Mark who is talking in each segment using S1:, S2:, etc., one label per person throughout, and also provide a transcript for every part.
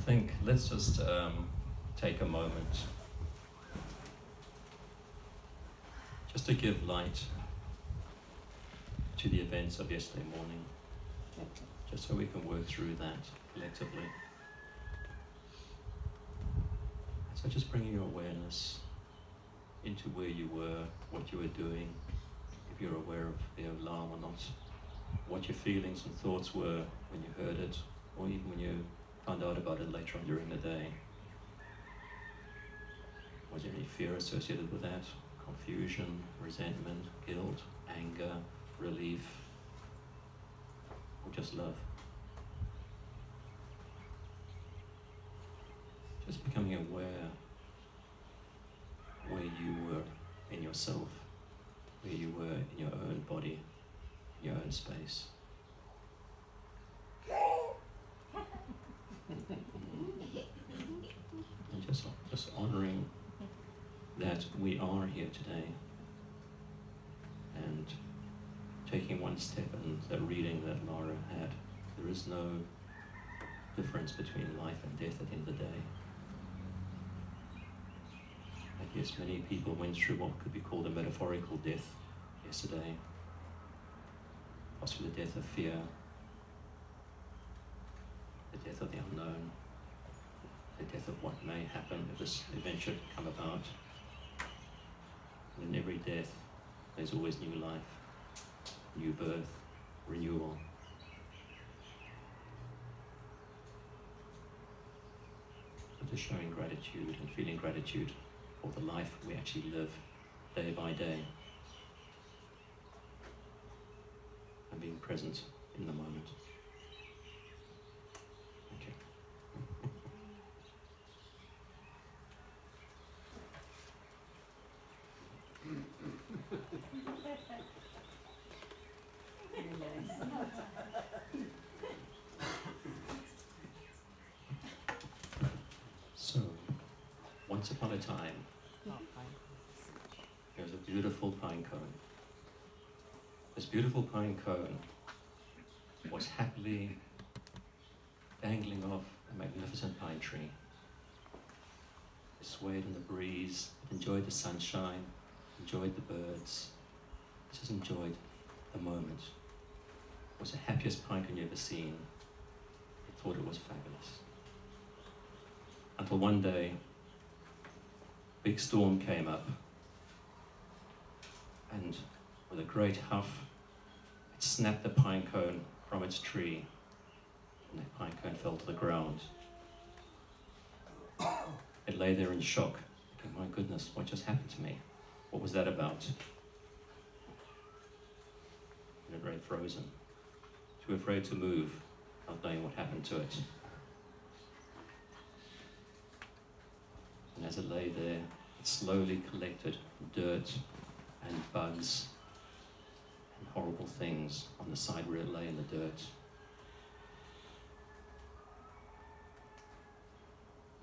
S1: think let's just take a moment just to give light to the events of yesterday morning, just so we can work through that collectively. So just bringing your awareness into where you were, what you were doing, if you're aware of the alarm or not, what your feelings and thoughts were when you heard it, or even when you found out about it later on during the day. Was there any fear associated with that? Confusion, resentment, guilt, anger, relief, or just love? Just becoming aware where you were in yourself, where you were in your own body, your own space. And just honoring that we are here today, and taking one step in that reading that Laura had. There is no difference between life and death at the end of the day. I guess many people went through what could be called a metaphorical death yesterday, possibly the death of fear, the death of the unknown, the death of what may happen if this event should come about. And in every death, there's always new life, new birth, renewal. But just showing gratitude and feeling gratitude for the life we actually live day by day, and being present in the moment. Okay. So, once upon a time, there was a beautiful pine cone. This beautiful pine cone was happily dangling off a magnificent pine tree. It swayed in the breeze, it enjoyed the sunshine, enjoyed the birds, just enjoyed the moment. It was the happiest pine cone you've ever seen. It thought it was fabulous. Until one day, a big storm came up, and with a great huff, it snapped the pine cone from its tree, and the pine cone fell to the ground. It lay there in shock, thinking, my goodness, what just happened to me? What was that about? And it lay frozen, too afraid to move, not knowing what happened to it. And as it lay there, it slowly collected dirt and bugs and horrible things on the side where it lay in the dirt.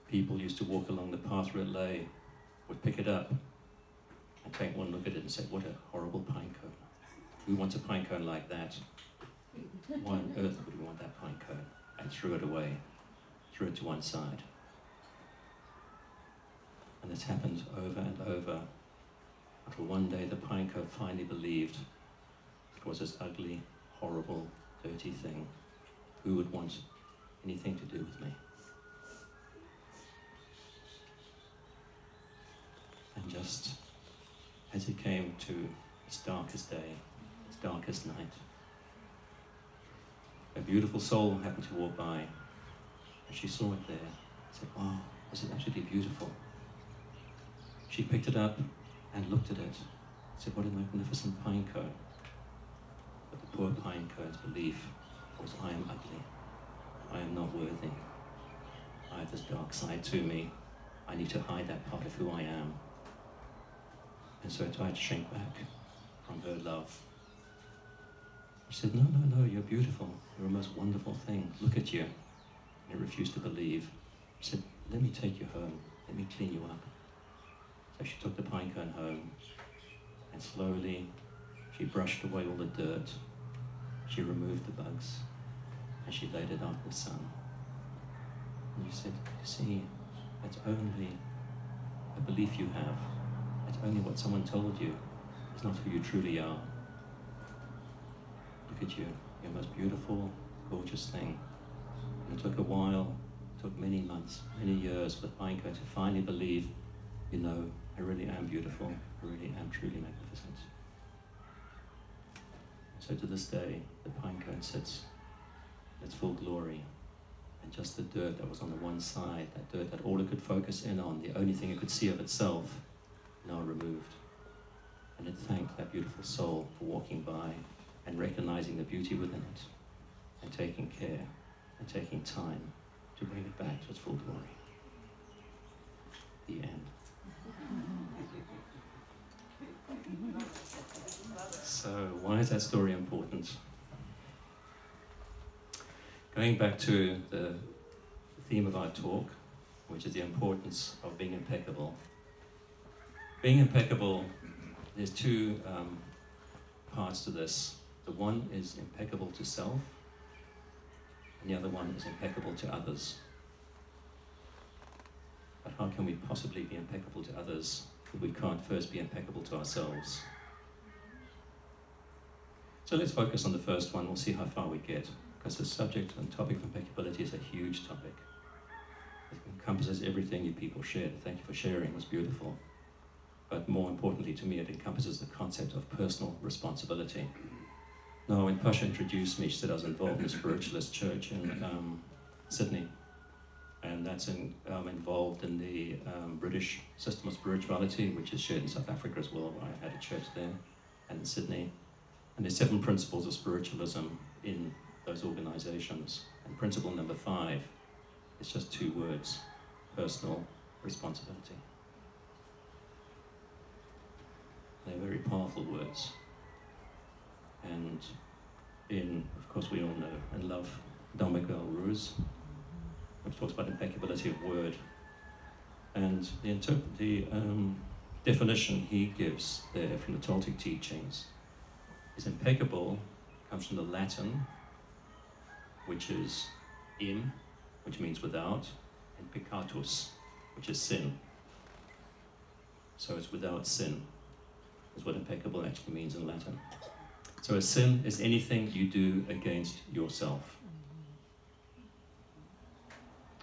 S1: People used to walk along the path where it lay, would pick it up and take one look at it and say, what a horrible pine cone. Who wants a pine cone like that? Why on earth would we want that pine cone? And threw it away, threw it to one side. And this happened over and over, until one day the pine cone finally believed it was this ugly, horrible, dirty thing. Who would want anything to do with me? And just as it came to its darkest day, its darkest night, a beautiful soul happened to walk by, and she saw it there, and said, wow, this is absolutely beautiful. She picked it up and looked at it, said, what a magnificent pine cone. But the poor pine cone's belief was, I am ugly, I am not worthy, I have this dark side to me, I need to hide that part of who I am. And so it tried to shrink back from her love. She said, no, no, no, you're beautiful, you're a most wonderful thing, look at you. And it refused to believe. She said, let me take you home, let me clean you up. So she took the pine cone home, and slowly she brushed away all the dirt, she removed the bugs, and she laid it out in the sun. And she said, you see, that's only a belief you have. It's only what someone told you. It's not who you truly are. Look at you, you're the most beautiful, gorgeous thing. And it took a while, it took many months, many years for the pinecone to finally believe, you know, I really am beautiful, I really am truly magnificent. So to this day, the pinecone sits in its full glory, and just the dirt that was on the one side, that dirt that all it could focus in on, the only thing it could see of itself, now removed. And it thanked that beautiful soul for walking by and recognizing the beauty within it, and taking care and taking time to bring it back to its full glory. The end. So why is that story important? Going back to the theme of our talk, which is the importance of being impeccable. Being impeccable, there's two parts to this. The one is impeccable to self, and the other one is impeccable to others. But how can we possibly be impeccable to others if we can't first be impeccable to ourselves? So let's focus on the first one. We'll see how far we get, because the subject and topic of impeccability is a huge topic. It encompasses everything you people shared. Thank you for sharing, it was beautiful. But more importantly to me, it encompasses the concept of personal responsibility. Now, when Pasha introduced me, she said I was involved in a spiritualist church in Sydney. And that's involved in the British system of spirituality, which is shared in South Africa as well, where I had a church there, and in Sydney. And there's 7 principles of spiritualism in those organizations. And principle number 5 is just 2 words: personal responsibility. They're very powerful words. And of course we all know and love Don Miguel Ruiz, which talks about impeccability of word. And the definition he gives there from the Toltec teachings is impeccable comes from the Latin, which is im, which means without, and peccatus, which is sin. So it's without sin, is what impeccable actually means in Latin. So a sin is anything you do against yourself.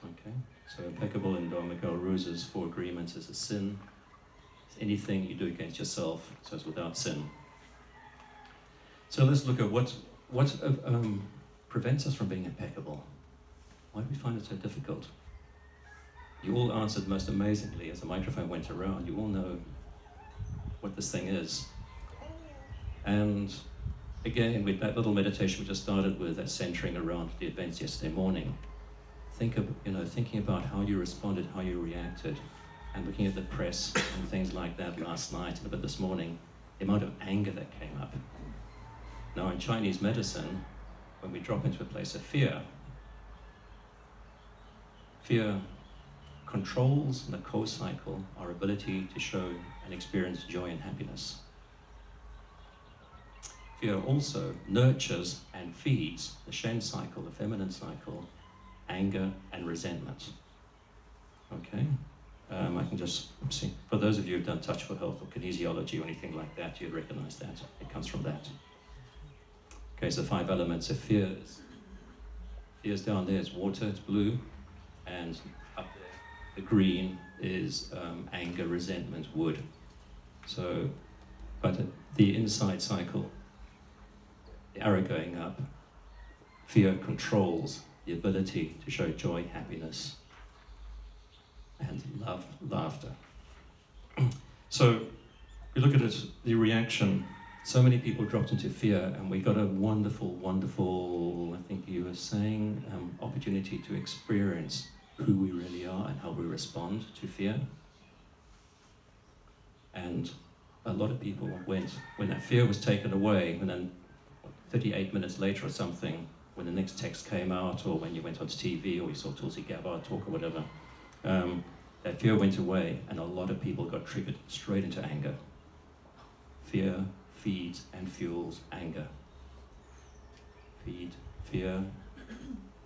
S1: Okay, so impeccable in Don Miguel Ruiz's 4 agreements is a sin. It's anything you do against yourself, so it's without sin. So let's look at what prevents us from being impeccable. Why do we find it so difficult? You all answered most amazingly as the microphone went around. You all know what this thing is. And again, with that little meditation we just started with, that centering around the events yesterday morning, thinking about how you responded, how you reacted, and looking at the press and things like that last night and a bit this morning, the amount of anger that came up. Now in Chinese medicine, when we drop into a place of fear controls in the co-cycle our ability to show and experience joy and happiness. Fear also nurtures and feeds the Shen cycle, the feminine cycle, anger and resentment. Okay? I can just see, for those of you who've done Touch for Health or kinesiology or anything like that, you'd recognize that. It comes from that. Okay, so 5 elements of fear. Fear's down there, it's water, it's blue, and up there, the green is anger, resentment, wood. So, but the inside cycle, the arrow going up, fear controls the ability to show joy, happiness, and love, laughter. So, we look at it, the reaction. So many people dropped into fear, and we got a wonderful, wonderful, I think you were saying, opportunity to experience who we really are and how we respond to fear. And a lot of people went, when that fear was taken away, and then 38 minutes later or something, when the next text came out, or when you went onto TV, or you saw Tulsi Gabbard talk or whatever, that fear went away, and a lot of people got triggered straight into anger. Fear feeds and fuels anger. Fear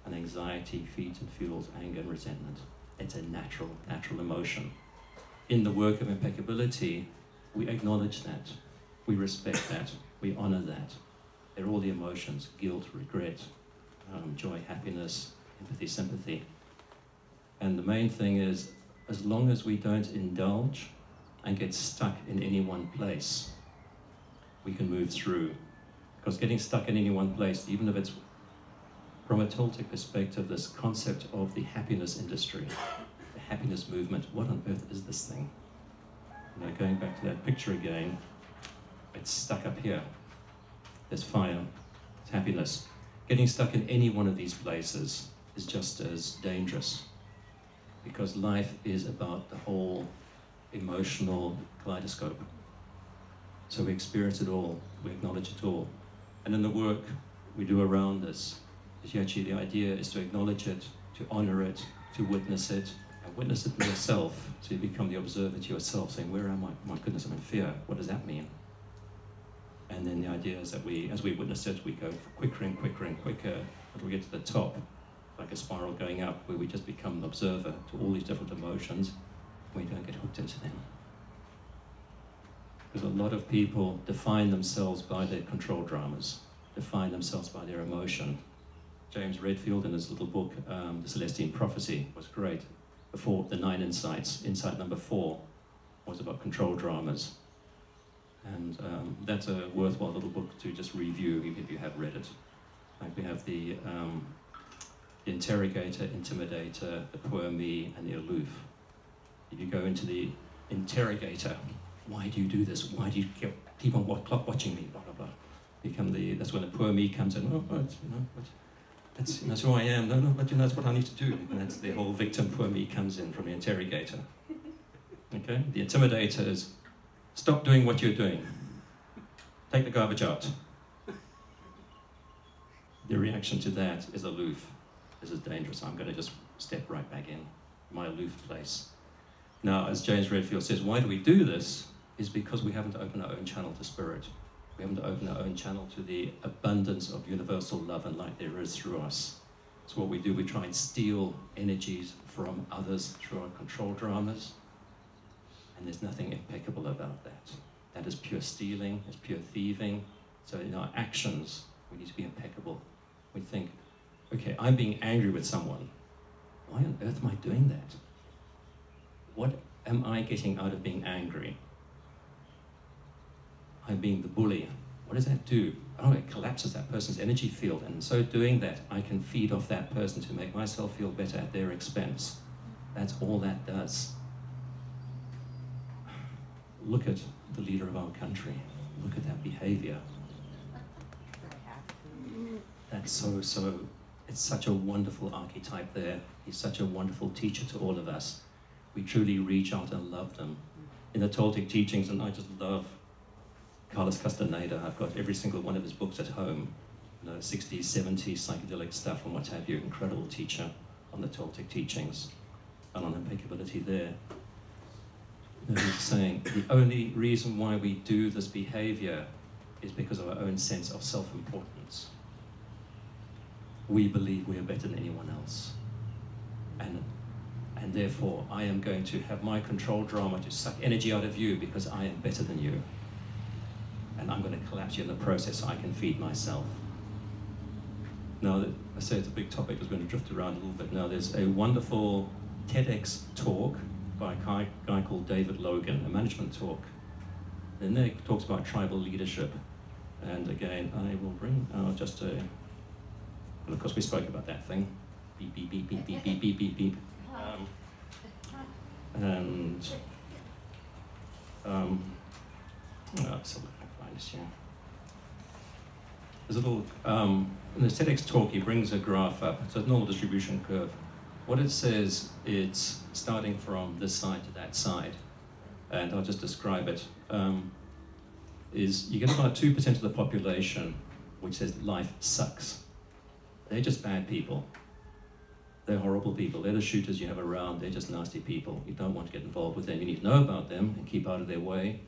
S1: and anxiety feeds and fuels anger and resentment. It's a natural emotion. In the work of impeccability, we acknowledge that, we respect that, we honor that. They're all the emotions: guilt, regret, joy, happiness, empathy, sympathy. And the main thing is, as long as we don't indulge and get stuck in any one place, we can move through. Because getting stuck in any one place, even if it's from a Toltec perspective, this concept of the happiness industry, the happiness movement, what on earth is this thing? You know, going back to that picture again, it's stuck up here. There's fire, it's happiness. Getting stuck in any one of these places is just as dangerous, because life is about the whole emotional kaleidoscope. So we experience it all, we acknowledge it all. And in the work we do around this, actually the idea is to acknowledge it, to honor it, to witness it, and witness it in yourself, so you become the observer to yourself, saying, where am I? My goodness, I'm in fear. What does that mean? And then the idea is that as we witness it, we go quicker and quicker and quicker until we get to the top, like a spiral going up, where we just become an observer to all these different emotions, and we don't get hooked into them. Because a lot of people define themselves by their control dramas, define themselves by their emotion. James Redfield, in his little book, The Celestine Prophecy, was great. Before the 9 insights, insight number 4 was about control dramas. And that's a worthwhile little book to just review, even if you have read it. Like we have the interrogator, intimidator, the poor me, and the aloof. If you go into the interrogator, why do you do this? Why do you keep on watching me? Blah blah blah. That's when the poor me comes in. Oh, that's who I am. No, but that's what I need to do. And that's the whole victim poor me comes in from the interrogator. Okay. The intimidator is, stop doing what you're doing. Take the garbage out. The reaction to that is aloof. This is dangerous. I'm going to just step right back in my aloof place. Now, as James Redfield says, why do we do this? Is because we haven't opened our own channel to spirit. We haven't opened our own channel to the abundance of universal love and light there is through us. So what we do, we try and steal energies from others through our control dramas. And there's nothing impeccable about that. That is pure stealing, it's pure thieving. So in our actions, we need to be impeccable. We think, okay, I'm being angry with someone. Why on earth am I doing that? What am I getting out of being angry? I'm being the bully. What does that do? Oh, it collapses that person's energy field, and in so doing that, I can feed off that person to make myself feel better at their expense. That's all that does. Look at the leader of our country. Look at that behavior. That's it's such a wonderful archetype there. He's such a wonderful teacher to all of us. We truly reach out and love them. In the Toltec teachings, and I just love Carlos Castaneda. I've got every single one of his books at home. 60s, 70s, psychedelic stuff and what have you. Incredible teacher on the Toltec teachings and on impeccability there. He's saying the only reason why we do this behavior is because of our own sense of self-importance. We believe we are better than anyone else. And therefore, I am going to have my control drama to suck energy out of you because I am better than you. And I'm going to collapse you in the process so I can feed myself. Now, I say it's a big topic, it's going to drift around a little bit now. There's a wonderful TEDx talk by a guy called David Logan, a management talk. And there he talks about tribal leadership. And again, I will bring just a, and of course we spoke about that thing. Beep, beep, beep, beep, beep, beep, beep, beep, beep. So here. There's a little, in the TEDx talk, he brings a graph up. It's a normal distribution curve. What it says, it's starting from this side to that side, and I'll just describe it, is you get about 2% of the population which says life sucks. They're just bad people. They're horrible people. They're the shooters you have around. They're just nasty people. You don't want to get involved with them. You need to know about them and keep out of their way.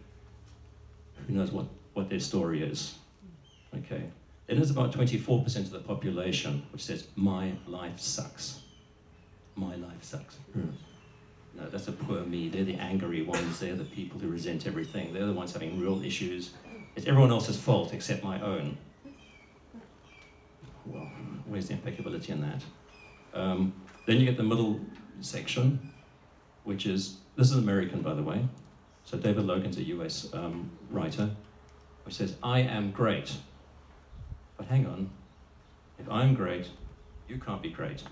S1: Who knows what their story is, okay? Then there's about 24% of the population which says, my life sucks. My life sucks. No, that's a poor me. They're the angry ones. They're the people who resent everything. They're the ones having real issues. It's everyone else's fault except my own. Well, where's the impeccability in that? Then you get the middle section, which is, this is American, by the way. So David Logan's a US writer, which says, I am great. But hang on, if I'm great, you can't be great.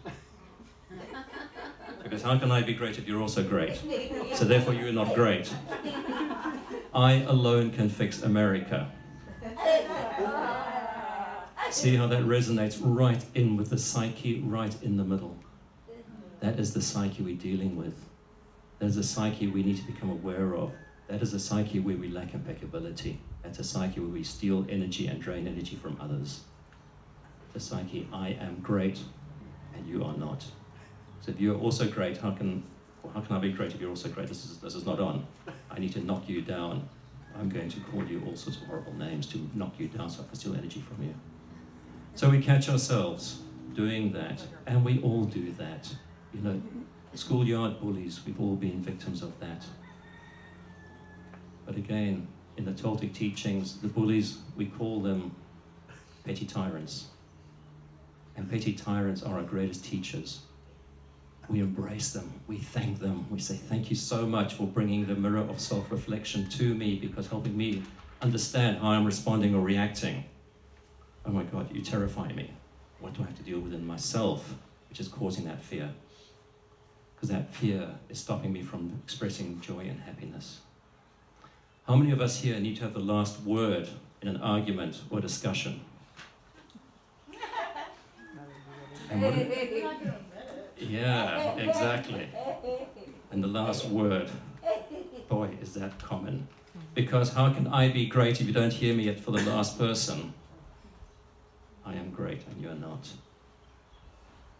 S1: Because how can I be great if you're also great? So therefore you're not great. I alone can fix America. See how that resonates right in with the psyche, right in the middle. That is the psyche we're dealing with. That is a psyche we need to become aware of. That is a psyche where we lack impeccability. That's a psyche where we steal energy and drain energy from others. The psyche, I am great and you are not. So if you're also great, how can I be great if you're also great? This is not on. I need to knock you down. I'm going to call you all sorts of horrible names to knock you down so I can steal energy from you. So we catch ourselves doing that, and we all do that. You know, schoolyard bullies, we've all been victims of that. But again, in the Toltec teachings, the bullies, we call them petty tyrants. And petty tyrants are our greatest teachers. We embrace them, we thank them, we say thank you so much for bringing the mirror of self-reflection to me, because helping me understand how I'm responding or reacting. Oh my God, you terrify me. What do I have to deal with in myself, which is causing that fear? Because that fear is stopping me from expressing joy and happiness. How many of us here need to have the last word in an argument or discussion? And yeah, exactly. And the last word, boy, is that common. Because how can I be great if you don't hear me for the last person? I am great and you're not.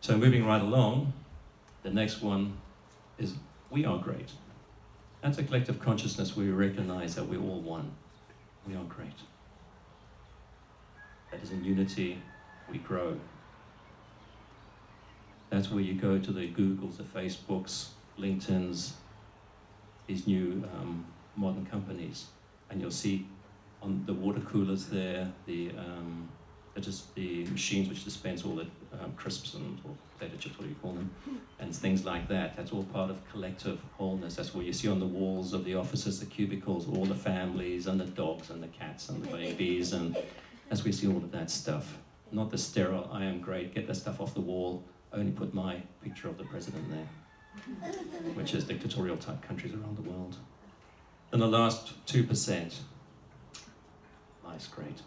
S1: So moving right along, the next one is we are great. That's a collective consciousness where we recognize that we're all one. We are great. That is in unity, we grow. That's where you go to the Googles, the Facebooks, LinkedIn's, these new modern companies, and you'll see on the water coolers there, just the machines which dispense all the crisps and or potato chips, what do you call them, and things like that. That's all part of collective wholeness. That's where you see on the walls of the offices, the cubicles, all the families and the dogs and the cats and the babies, and that's where you see all of that stuff. Not the sterile, I am great, get that stuff off the wall, only put my picture of the president there, which is dictatorial type countries around the world. And the last 2%, life's great.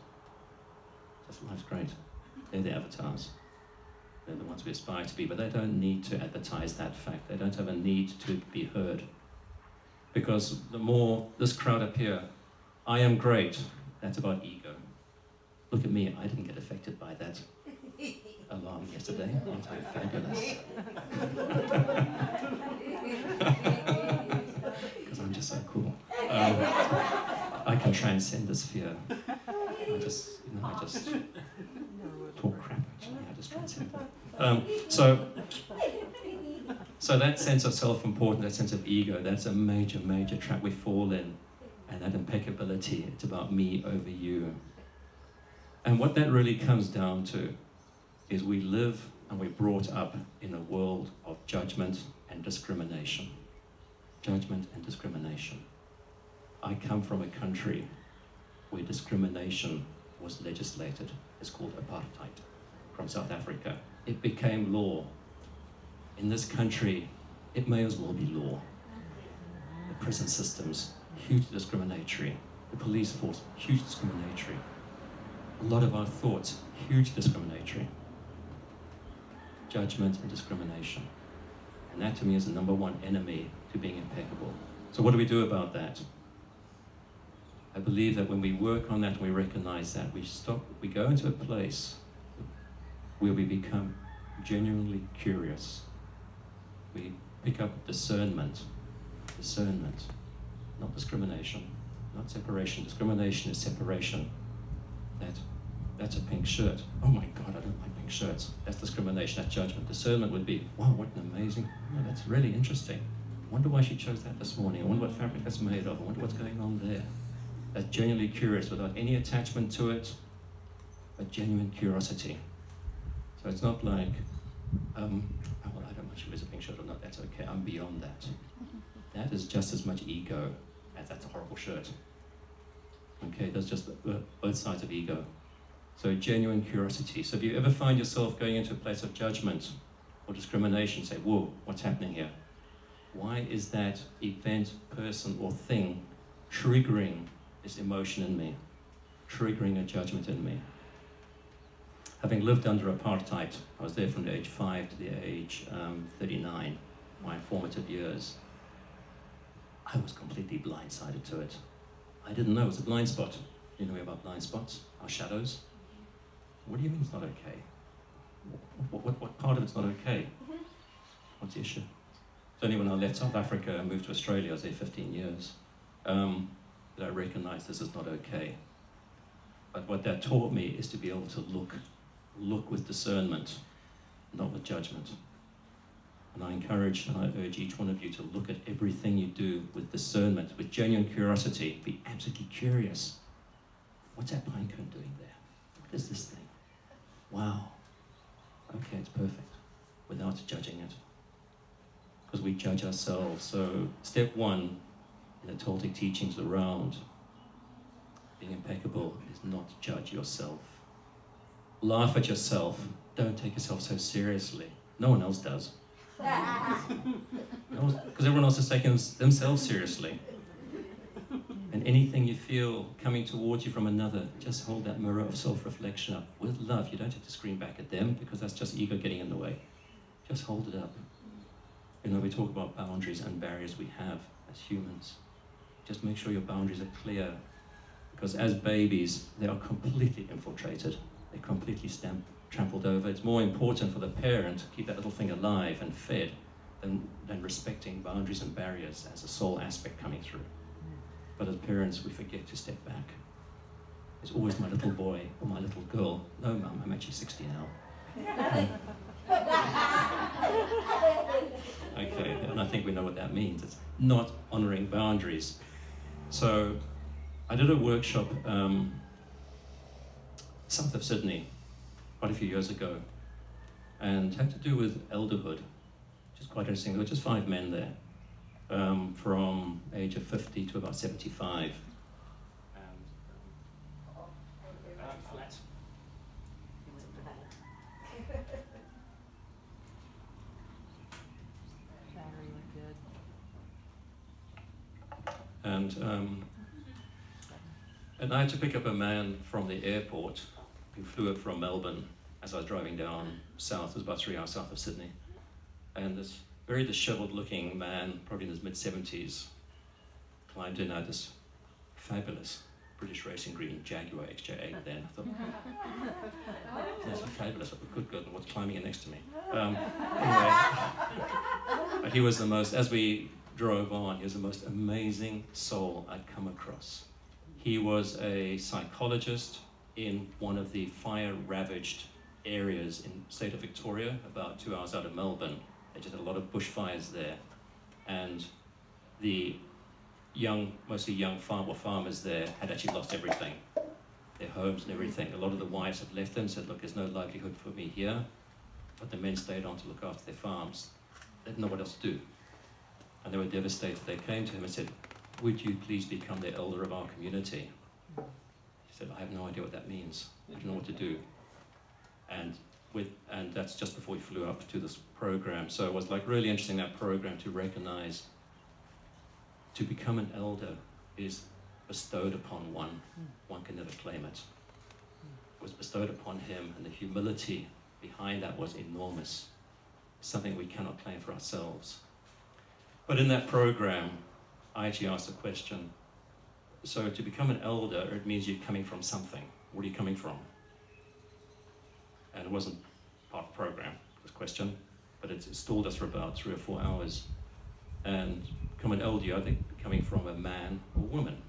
S1: Just life's great. They're the avatars. They're the ones we aspire to be, but they don't need to advertise that fact. They don't have a need to be heard. Because the more, this crowd up here, I am great, that's about ego. Look at me, I didn't get affected by that alarm yesterday. Aren't I fabulous? Because I'm just so cool. I can transcend this fear. I just talk crap, actually. I just transcend it. So that sense of self-importance, that sense of ego, that's a major, major trap we fall in. And that impeccability, it's about me over you. And what that really comes down to is we live and we're brought up in a world of judgment and discrimination. Judgment and discrimination. I come from a country where discrimination was legislated. It's called apartheid, from South Africa. It became law. In this country, it may as well be law. The prison systems, huge discriminatory. The police force, huge discriminatory. A lot of our thoughts, huge discriminatory. Judgment and discrimination. And that to me is the #1 enemy to being impeccable. So what do we do about that? I believe that when we work on that and we recognize that, we go into a place where we become genuinely curious. We pick up discernment, not discrimination, not separation. Discrimination is separation. That that's a pink shirt. Oh my God, I don't like pink shirts. That's discrimination, that's judgment. Discernment would be, wow, what an amazing, oh, that's really interesting. I wonder why she chose that this morning. I wonder what fabric that's made of. I wonder what's going on there. That's genuinely curious without any attachment to it, but genuine curiosity. So it's not like, oh, well, I don't know if she wears a pink shirt or not, that's okay, I'm beyond that. That is just as much ego as that's a horrible shirt. Okay, that's just both sides of ego. So genuine curiosity. So if you ever find yourself going into a place of judgment or discrimination, say, whoa, what's happening here? Why is that event, person, or thing triggering this emotion in me, triggering a judgment in me? Having lived under apartheid, I was there from the age 5 to the age 39, my formative years. I was completely blindsided to it. I didn't know it was a blind spot. You know about blind spots? Our shadows? What do you mean it's not okay? What part of it's not okay? What's the issue? It's only when I left South Africa and moved to Australia, I was there 15 years, that I recognized this is not okay. But what that taught me is to be able to look with discernment, not with judgment. And I encourage and I urge each one of you to look at everything you do with discernment, with genuine curiosity. Be absolutely curious. What's that pine cone doing there? What is this thing? Wow. Okay, it's perfect. Without judging it. Because we judge ourselves. So step 1 in the Toltec teachings around being impeccable is not to judge yourself. Laugh at yourself. Don't take yourself so seriously. No one else does. Because everyone else is taking themselves seriously. And anything you feel coming towards you from another, just hold that mirror of self-reflection up with love. You don't have to scream back at them because that's just ego getting in the way. Just hold it up. You know, we talk about boundaries and barriers we have as humans. Just make sure your boundaries are clear, because as babies, they are completely infiltrated. They're completely trampled over. It's more important for the parent to keep that little thing alive and fed than respecting boundaries and barriers as a soul aspect coming through. But as parents, we forget to step back. It's always my little boy or my little girl. No, Mum, I'm actually 60 now. Okay, and I think we know what that means. It's not honoring boundaries. So I did a workshop south of Sydney quite a few years ago, and had to do with elderhood, which is quite interesting. There were just 5 men there, from age of 50 to about 75. And I had to pick up a man from the airport who flew up from Melbourne as I was driving down south. It was about 3 hours south of Sydney. And this very disheveled looking man, probably in his mid-70s, climbed in. I had this fabulous British racing green Jaguar XJ8 then. I thought, that's fabulous, good, and what's climbing in next to me? Anyway, but he was the most, as we drove on, he was the most amazing soul I'd come across. He was a psychologist in one of the fire-ravaged areas in the state of Victoria, about 2 hours out of Melbourne. They just had a lot of bushfires there. And the mostly young farmers there had actually lost everything, their homes and everything. A lot of the wives had left them, said, look, there's no livelihood for me here. But the men stayed on to look after their farms. They didn't know what else to do. And they were devastated. They came to him and said, would you please become the elder of our community? He said, I have no idea what that means. I don't know what to do. And that's just before he flew up to this program. So it was like really interesting, that program, to recognize to become an elder is bestowed upon one. One can never claim it. It was bestowed upon him, and the humility behind that was enormous. Something we cannot claim for ourselves. But in that program, I actually asked a question. So to become an elder, it means you're coming from something. What are you coming from? And it wasn't part of the program, this question, but it stalled us for about 3 or 4 hours. And become an elder, I think, coming from a man or woman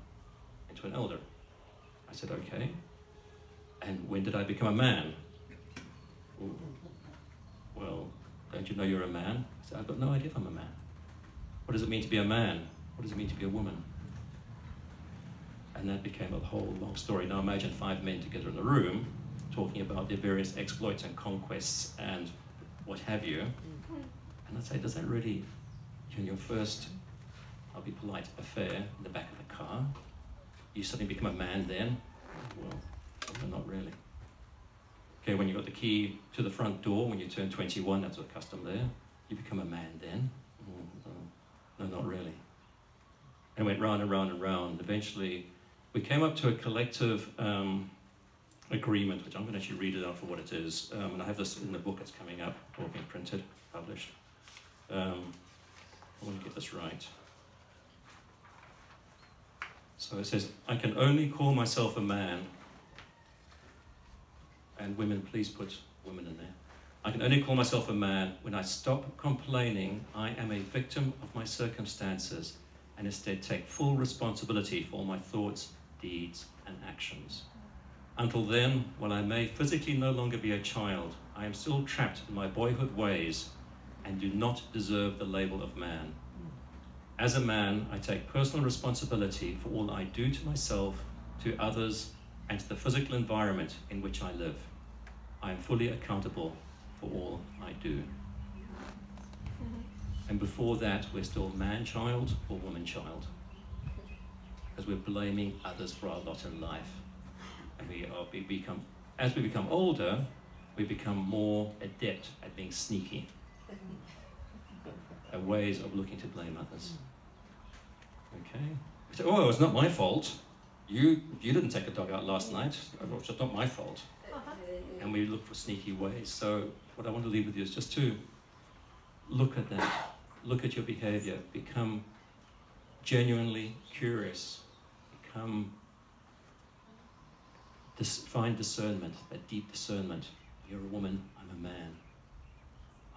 S1: into an elder. I said, okay. And when did I become a man? Ooh. Well, don't you know you're a man? I said, I've got no idea if I'm a man. What does it mean to be a man? What does it mean to be a woman? And that became a whole long story. Now imagine 5 men together in a room talking about their various exploits and conquests and what have you. And I'd say, does that really, in your first, I'll be polite, affair in the back of the car, you suddenly become a man then? Well, not really. Okay, when you got the key to the front door, when you turn 21, that's a custom there, you become a man then? No, not really. And it went round and round and round. Eventually, we came up to a collective agreement, which I'm going to actually read it out for what it is. And I have this in the book that's coming up, or being printed, published. I want to get this right. So it says, I can only call myself a man, and women, please put women in there. I can only call myself a man when I stop complaining I am a victim of my circumstances and instead take full responsibility for all my thoughts, deeds, and actions. Until then, while I may physically no longer be a child, I am still trapped in my boyhood ways and do not deserve the label of man. As a man, I take personal responsibility for all I do to myself, to others, and to the physical environment in which I live. I am fully accountable for all I do. And before that, we're still man-child or woman-child, because we're blaming others for our lot in life. And as we become older, we become more adept at being sneaky, at ways of looking to blame others. Okay? We say, oh, it's not my fault. You didn't take the dog out last night. It's just not my fault. And we look for sneaky ways. So what I want to leave with you is just to look at that. Look at your behavior. Become genuinely curious. Find discernment, that deep discernment. You're a woman, I'm a man.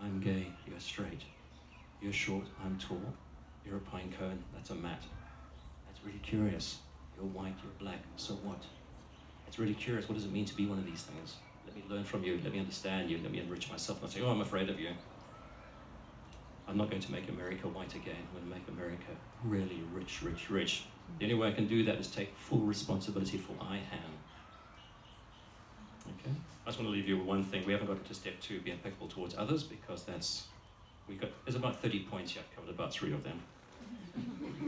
S1: I'm gay, you're straight. You're short, I'm tall. You're a pine cone, that's a mat. That's really curious. You're white, you're black, so what? It's really curious, what does it mean to be one of these things? Let me learn from you, let me understand you, let me enrich myself. Not say, oh, I'm afraid of you. I'm not going to make America white again. I'm going to make America really rich, rich, rich. The only way I can do that is take full responsibility for I am. Okay? I just want to leave you with one thing. We haven't got to step 2, be impeccable towards others, because there's about 30 points here. I've covered about 3 of them.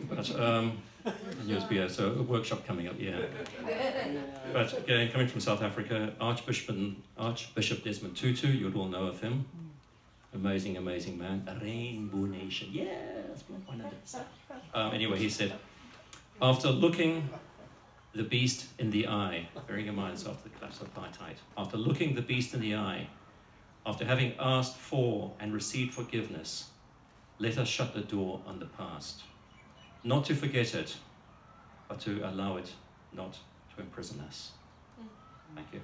S1: But, so a workshop coming up, yeah. But again, coming from South Africa, Archbishop Desmond Tutu, you'd all know of him. Amazing, amazing man. A rainbow nation. Yes, 100%. Anyway, he said, after looking the beast in the eye, bearing in mind it's after the collapse of apartheid, after looking the beast in the eye, after having asked for and received forgiveness, let us shut the door on the past. Not to forget it, but to allow it not to imprison us. Thank you.